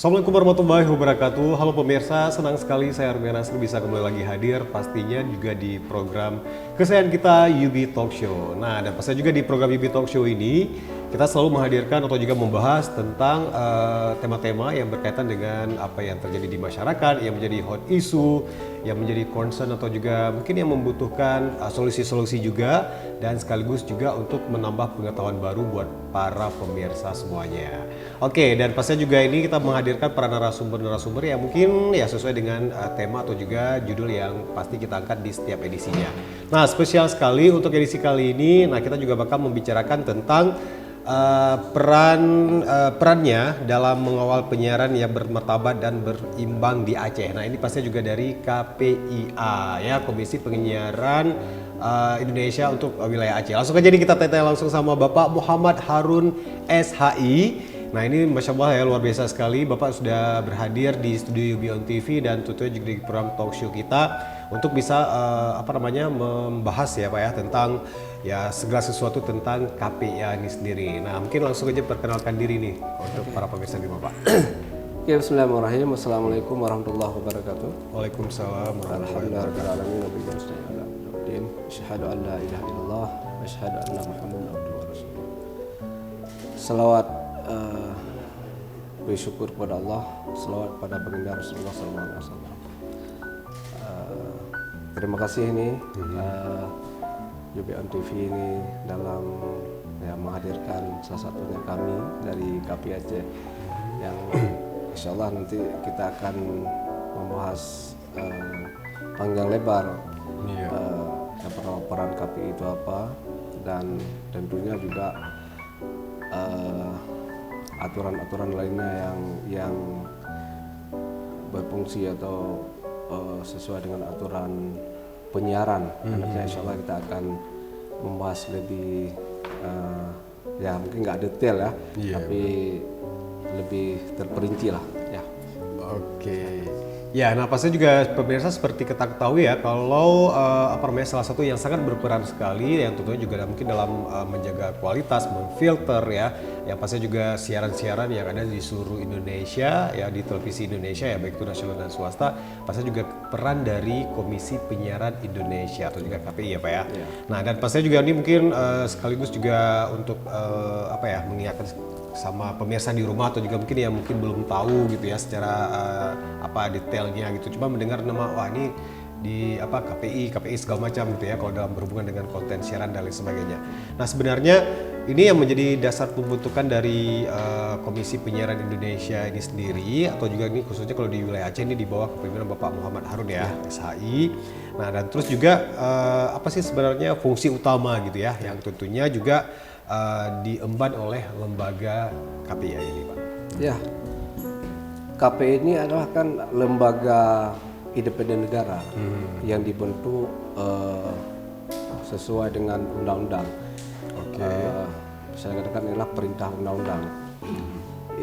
Assalamualaikum warahmatullahi wabarakatuh. Halo pemirsa, senang sekali saya Armin Nasir bisa kembali lagi hadir pastinya juga di program kesayangan kita UB Talk Show. Nah, dan pastinya juga di program UB Talk Show ini kita selalu menghadirkan atau juga membahas tentang tema-tema yang berkaitan dengan apa yang terjadi di masyarakat, yang menjadi hot issue, yang menjadi concern atau juga mungkin yang membutuhkan solusi-solusi juga dan sekaligus juga untuk menambah pengetahuan baru buat para pemirsa semuanya. Oke, dan pastinya juga ini kita menghadirkan para narasumber-narasumber yang mungkin ya sesuai dengan tema atau juga judul yang pasti kita angkat di setiap edisinya. Nah, spesial sekali untuk edisi kali ini, nah kita juga bakal membicarakan tentang perannya dalam mengawal penyiaran yang bermartabat dan berimbang di Aceh. Nah, ini pastinya juga dari KPIA ya, Komisi Penyiaran Indonesia untuk wilayah Aceh. Langsung aja nih kita tanya langsung sama Bapak Muhammad Harun SHI. Nah, ini Masya Allah ya, luar biasa sekali Bapak sudah berhadir di studio UB On TV dan tentunya juga di program talk show kita untuk bisa membahas ya Pak ya tentang ya segala sesuatu tentang KPIA ini sendiri. Nah, mungkin langsung aja perkenalkan diri nih untuk para pemirsa di Bapak. Ya, bismillahirrahmanirrahim. Assalamualaikum warahmatullahi wabarakatuh. Waalaikumsalam warahmatullahi wabarakatuh. Alhamdulillahirrahmanirrahim. Asyhadu an la ilaha illallah wa asyhadu anna Muhammadan abduhu wa rasuluh. Selawat bersyukur kepada Allah, selawat pada baginda Rasulullah SAW. Terima kasih ini UB On TV ini dalam menghadirkan salah satunya kami dari KPI Aceh yang insya Allah nanti kita akan membahas panjang lebar peran KPI itu apa dan tentunya juga aturan-aturan lainnya yang berfungsi atau sesuai dengan aturan penyiaran. Nanti insya Allah kita akan membahas lebih ya mungkin nggak detail ya, tapi lebih terperinci lah ya. Oke. Ya, nah pastinya juga pemirsa seperti kita ketahui ya kalau salah satu yang sangat berperan sekali yang tentunya juga mungkin dalam menjaga kualitas, memfilter ya, yang pastinya juga siaran-siaran yang ada di seluruh Indonesia ya, di televisi Indonesia ya baik itu nasional dan swasta, pastinya juga peran dari Komisi Penyiaran Indonesia atau juga KPI ya Pak ya. Nah, dan pastinya juga ini mungkin sekaligus juga untuk mengingatkan sama pemirsa di rumah atau juga mungkin yang mungkin belum tahu gitu ya secara detailnya gitu, cuma mendengar nama wah ini di KPI segala macam gitu ya kalau dalam berhubungan dengan konten siaran dan lain sebagainya. Nah, sebenarnya ini yang menjadi dasar pembentukan dari Komisi Penyiaran Indonesia ini sendiri atau juga ini khususnya kalau di wilayah Aceh ini di bawah kepemimpinan Bapak Muhammad Harun ya, SHI. Nah, dan terus juga apa sih sebenarnya fungsi utama gitu ya yang tentunya juga diemban oleh lembaga KPI ini Pak. Ya, KPI ini adalah kan lembaga independen negara yang dibentuk sesuai dengan undang-undang. Saya katakan inilah perintah undang-undang.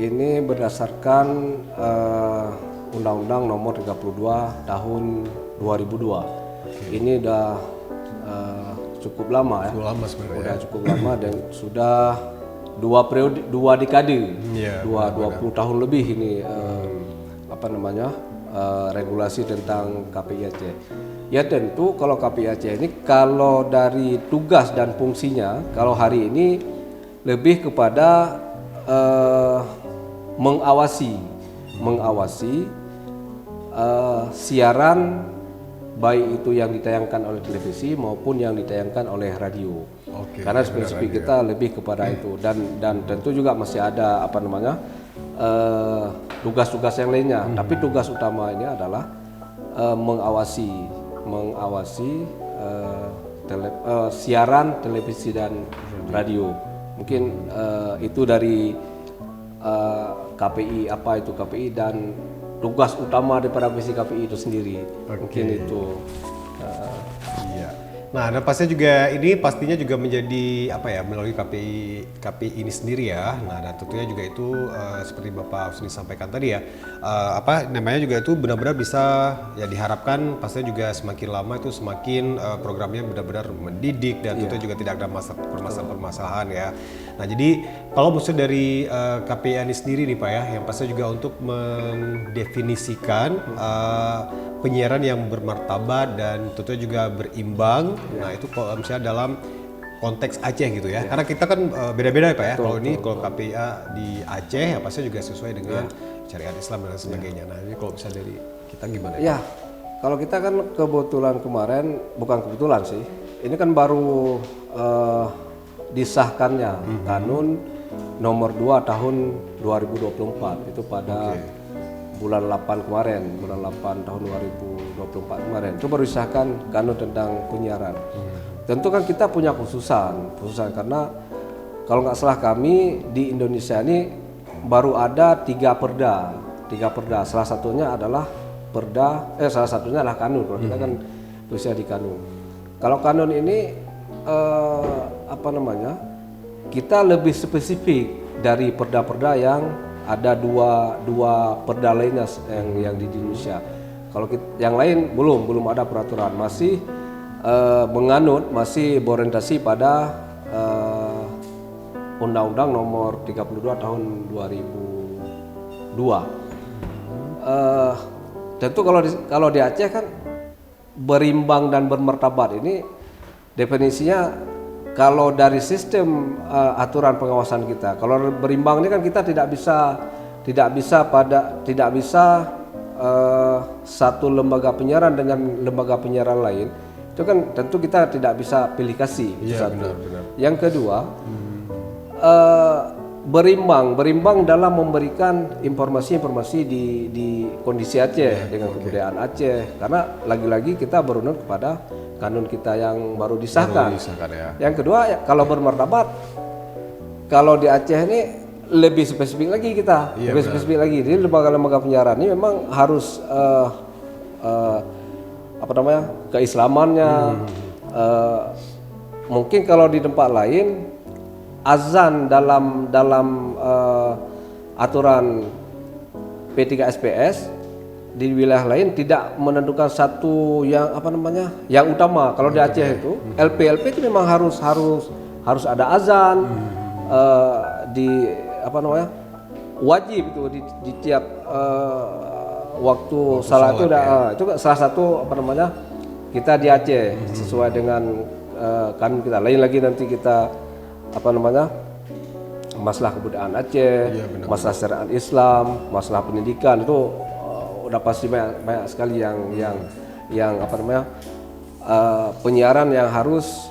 Ini berdasarkan Undang-Undang Nomor 32 Tahun 2002. Ini udah cukup lama ya. Cukup lama sebenarnya. Udah cukup lama dan sudah dua dekade, 20 tahun lebih ini regulasi tentang KPI Aceh. Ya tentu kalau KPI Aceh ini kalau dari tugas dan fungsinya kalau hari ini lebih kepada mengawasi siaran baik itu yang ditayangkan oleh televisi maupun yang ditayangkan oleh radio. Karena spesifik kita lebih kepada itu dan tentu juga masih ada tugas-tugas yang lainnya. Tapi tugas utamanya adalah mengawasi siaran televisi dan radio. Mungkin itu dari KPI, apa itu KPI dan tugas utama daripada misi KPI itu sendiri. Mungkin itu. Iya. Nah, dan pastinya juga menjadi apa ya, melalui KPI ini sendiri ya. Nah, dan tentunya juga itu seperti Bapak Husni sampaikan tadi ya, apa namanya juga itu benar-benar bisa ya diharapkan pastinya juga semakin lama itu semakin programnya benar-benar mendidik dan tentunya juga tidak ada permasalahan ya. Nah, jadi kalau maksud dari KPI ini sendiri nih Pak ya, yang pasti juga untuk mendefinisikan penyiaran yang bermartabat dan tentunya juga berimbang. Nah itu kalau misalnya dalam konteks Aceh gitu ya, karena kita kan beda-beda ya Pak ya. Kalau KPIA di Aceh ya pasti juga sesuai dengan syariat Islam dan sebagainya. Nah ini kalau misalnya dari kita gimana? Ya, kalau kita kan kebetulan kemarin, bukan kebetulan sih, ini kan baru disahkannya Kanun nomor 2 tahun 2024 itu pada bulan 8 kemarin, bulan 8 tahun 2024 kemarin. Itu baru disahkan Kanun tentang penyiaran. Tentu kan kita punya khususan karena kalau nggak salah kami di Indonesia ini baru ada 3 perda. Salah satunya adalah salah satunya adalah Kanun. Kalau kita kan tulisnya di Kanun. Kalau Kanun ini kita lebih spesifik dari perda-perda yang ada dua perda lainnya yang di Indonesia. Kalau yang lain belum ada peraturan, masih masih berorientasi pada Undang-Undang Nomor 32 Tahun 2002. Tentu kalau di Aceh kan berimbang dan bermartabat ini definisinya. Kalau dari sistem aturan pengawasan kita, kalau berimbang ini kan kita tidak bisa satu lembaga penyiaran dengan lembaga penyiaran lain. Itu kan tentu kita tidak bisa pilih kasih. Iya, benar. Yang kedua, berimbang dalam memberikan informasi di kondisi Aceh dengan kebudayaan Aceh, karena lagi-lagi kita berunut kepada Kanun kita yang baru disahkan. Ya. Yang kedua, kalau bermartabat, kalau di Aceh ini lebih spesifik lagi kita, spesifik lagi. Jadi lembaga-lembaga penyiaran ini memang harus keislamannya. Mungkin kalau di tempat lain azan dalam aturan P3SPS di wilayah lain tidak menentukan satu yang yang utama. Kalau di Aceh itu LP itu memang harus ada azan wajib itu di tiap waktu salat itu itu salah satu kita di Aceh sesuai dengan kanun kita. Lain lagi nanti kita masalah kebudayaan Aceh, masalah syariat Islam, masalah pendidikan itu udah pasti banyak sekali yang penyiaran yang harus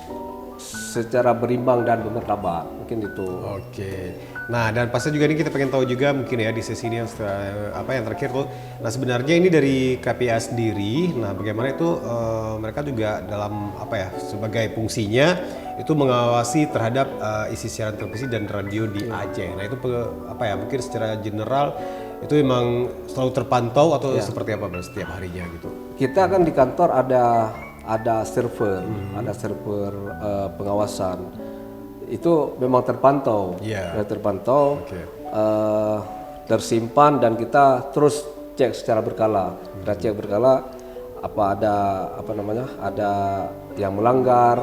secara berimbang dan bermartabat, mungkin itu. Oke. Nah, dan pasti juga ini kita pengen tahu juga mungkin ya di sesi ini yang terakhir tuh. Nah, sebenarnya ini dari KPA sendiri, nah bagaimana itu mereka juga dalam sebagai fungsinya itu mengawasi terhadap isi siaran televisi dan radio di Aceh. Nah, itu mungkin secara general itu memang selalu terpantau atau seperti apa setiap harinya gitu? Kita kan di kantor ada server, pengawasan. Itu memang terpantau, tersimpan dan kita terus cek secara berkala. Kita cek berkala ada yang melanggar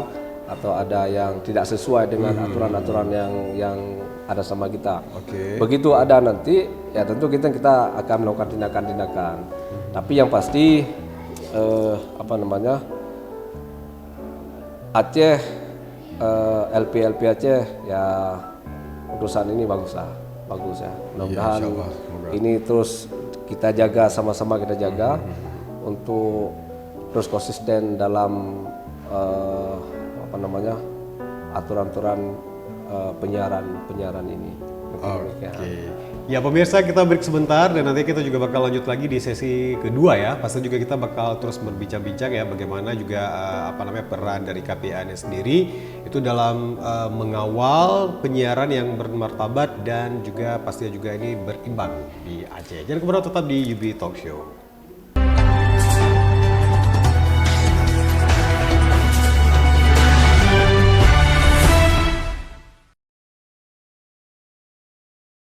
atau ada yang tidak sesuai dengan aturan-aturan yang ada sama kita. Begitu ada nanti, ya tentu kita akan melakukan tindakan-tindakan. Tapi yang pasti Aceh, LP Aceh ya urusan ini bagus ya. Mudah-mudahan ini terus kita jaga sama-sama untuk terus konsisten dalam aturan-aturan penyiaran ini. Ya pemirsa, kita break sebentar dan nanti kita juga bakal lanjut lagi di sesi kedua ya. Pasti juga kita bakal terus berbincang-bincang ya bagaimana juga peran dari KPA sendiri itu dalam mengawal penyiaran yang bermartabat dan juga pastinya juga ini berimbang di Aceh. Jangan kemana, tetap di UB Talk Show.